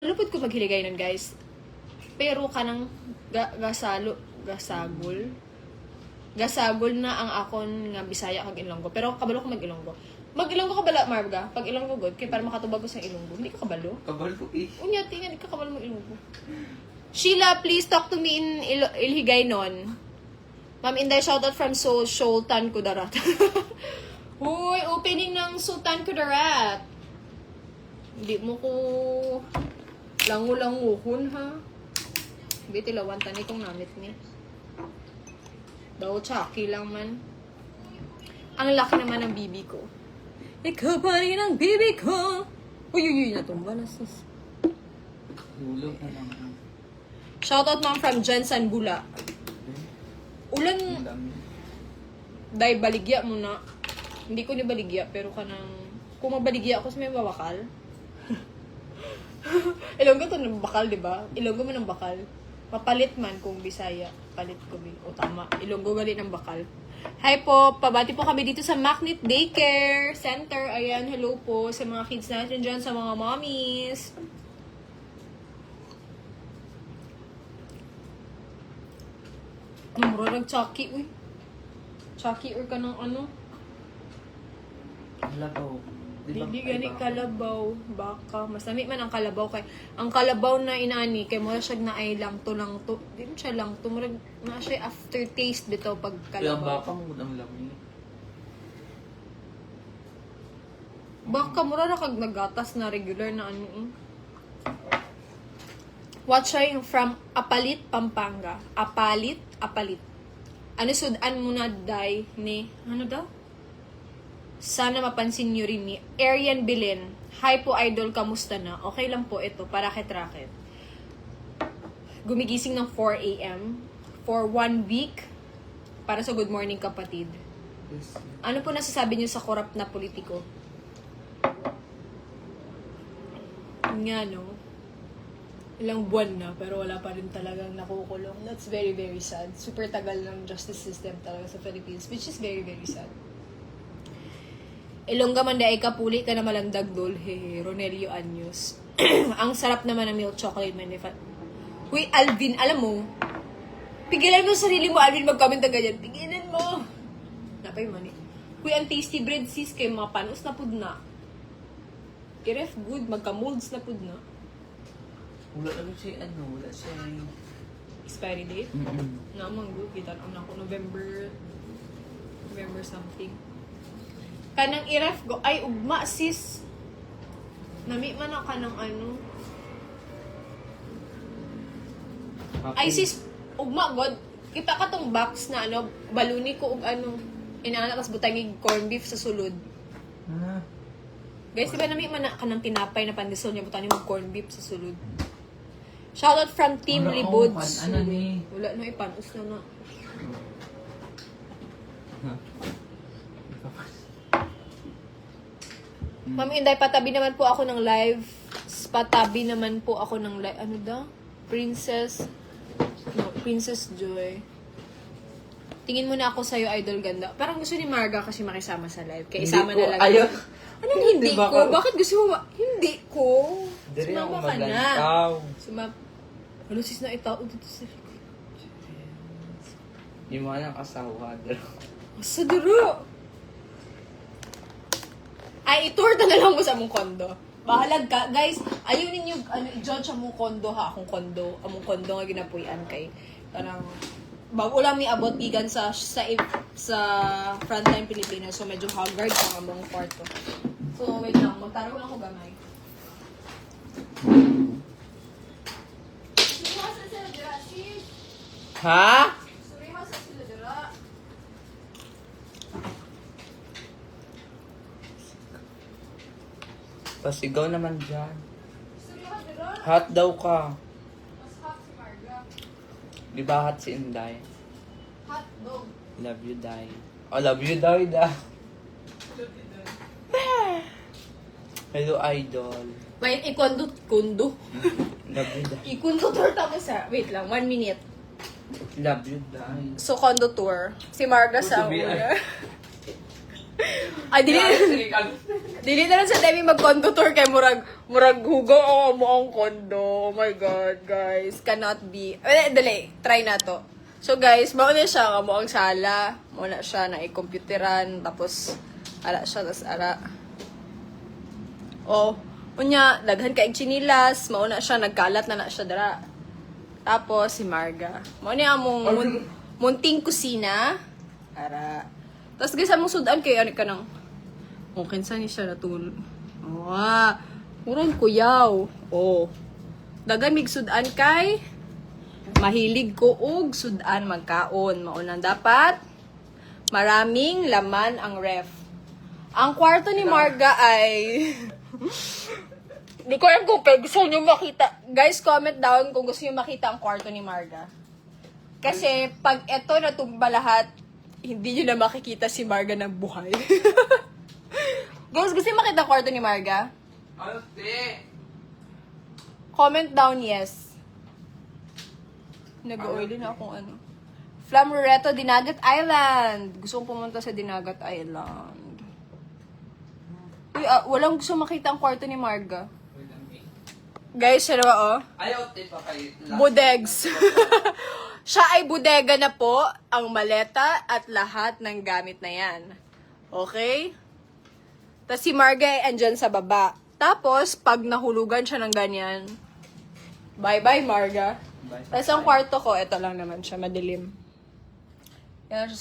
Lupod ko maghiligay nun, guys. Pero kanang gasagol na ang akon nga Bisaya kag Ilonggo. Pero kabalo ko mag-Ilonggo. Mag-Ilonggo ka bala, Marga? Pag Ilonggo good, kaya para makatubag ko sa Ilonggo. Hindi ka kabalo? Kabalo eh. Unya, tingnan, di ka kabalo mag-Ilonggo. Sheila, please talk to me in Ilhigaynon. Ma'am Inday, shoutout from Sultan Kudarat. Uy, opening ng Sultan Kudarat. Hindi mo ko lango-languhon, ha? Bitilawan, tani kong namit ni. Daw, tsaki lang man. Ang laki naman ng bibi ko. Ikaw pa rin ang bibi ko. Uy, natumba na sis. Hulog na lang. Shoutout ma'am from Jensen Bula. Ulan, Ang dami. dahil baligya mo na. Hindi ko ni baligya, pero kanang, kung mabaligya ako sa may mawakal. Ilonggo to ng bakal, di ba? Ilonggo mo ng bakal. Mapalit man kung Bisaya. Palit ko, o tama. Ilonggo gali ng bakal. Hi po, pabati po kami dito sa Magnet Daycare Center. Ayan, hello po sa mga kids natin dyan, sa mga mommies. Mura nag-chucky, uy. Chucky or ka ng ano? Labaw. Hindi gani kalabaw. Baka. Masami man ang kalabaw kay. Ang kalabaw na inani, kay mura siya na ay lang to. Di mo siya lang to. Mura na siya aftertaste bitaw pag Kaya kalabaw. baka mo ang lami. Baka mura na kag nagatas na regular na ano eh. Watching from Apalit, Pampanga. Apalit. Ano sudan mo na, day, ni, ano daw? Sana mapansin nyo rin ni Arian Belen. Hi po, idol, kamusta na? Okay lang po ito, para raket. Gumigising ng 4 a.m. for 1 week para sa Good Morning Kapatid. Yes. Ano po nasasabi nyo sa korap na politiko? Nga, no? Ilang buwan na, pero wala pa rin talagang nakukulong. That's very, very sad. Super tagal ng justice system talaga sa Philippines, which is very, very sad. Ilongga man daay kapuli ka na malandag dol, hehe, Ronelio Anyos. Ang sarap naman ng milk chocolate man. Uy, Alvin, alam mo, pigilan mo sarili mo, Alvin, mag-comment na ganyan. Pigilan mo! Napay man eh. Uy, ang tasty bread sis, kay mga panos na pud na. I-ref good, magka-molds na pud na. Wala naman siya wala siya Expiry date? Namang good, kita na ako November something. Kanang i-ref go, ay ugma sis. Nami man ako ng ano. Ay sis, ugma god. Kita ka tong box na ano, baluni ko ug ano, inaana kas butangig corn beef sa sulod. Ah. Guys, diba nami man na kanang tinapay na pandesal niya butani mo corn beef sa sulod. Shoutout from Team Ano, Libuds. ano ni? Wala no ipanos na na. Ma'am Inday, patabi naman po ako ng live. Patabi naman po ako ng live. Ano daw? Princess Joy. Tingin mo na ako sa'yo, idol ganda. Parang gusto ni Marga kasi makisama sa live. Kaya isama na lang. Ayaw. Anong hindi ko? Bakit gusto mo Hindi ko. Dari ako Sumama ka na. maglantaw. Ano sis na itao dito sa likod? Yung mga ng asawa. Sa duro! Ay, itour na lang mo sa mong kondo. Bahalag ka. Guys, ayaw ninyo, i-judge ang mong kondo ha. Akong kondo. Among kondo nga ginapuyan kay. Parang, bago lang may abot gigan sa Frontline Pilipinas. So, medyo haggard ang among kwarto. So, wait lang. Magtaro lang ako gamay. Ha? Pasigaw naman dyan. Hot daw ka. Mas hot si Marga. Di ba hot si Inday? Hot dog. Love you, Day. Oh, love you, Day, da. Hello, idol. Wait, kundo. Love you, Day. Ikundo tour tapos sa, wait lang, 1 minute. Love you, Day. So, condo tour. Si Marga sa Puto, una. Ay, dili na lang sa Demi mag-condo tour kay murag hugo o mo ang condo. Oh my God, guys. Cannot be. Dali, try na to. So guys, mao na siya nga mo ang sala. Mao na siya na i-computeran. Tapos, ara siya, tapos ara. Oh, unya, daghan ka chinilas. Mao na siya, nagkalat na siya dara. Tapos, si Marga. Mao niya among munting kusina. Ara. Tapos guys, among sudan kay ano ka nang kinsa ni siya natul. Murang kuyaw. Oh. Dagan mig sudan kay mahilig ko og sudan magkaon. Maunang dapat maraming laman ang ref. Ang kwarto ni Marga ay di ko alam kung gusto nyo makita. Guys, comment down kung gusto nyo makita ang kwarto ni Marga. Kasi pag eto natumba lahat, hindi nyo na makikita si Marga ng buhay. Guys, gusto nyo makita ang kwarto ni Marga? Ano, te? Comment down yes. Nag-oily na akong ano. Flamoreto, Dinagat Island. Gusto kong pumunta sa Dinagat Island. Uy, walang gusto makita ang kwarto ni Marga. Guys, siya naman, oh. Ayaw, te, pa kayo. Budegs. Siya ay bodega na po, ang maleta at lahat ng gamit na yan. Okay? Tapos si Marga ay andyan sa baba. Tapos, pag nahulugan siya ng ganyan, bye-bye, Marga. Bye. Tapos ang kwarto ko, ito lang naman siya, madilim. Yan siya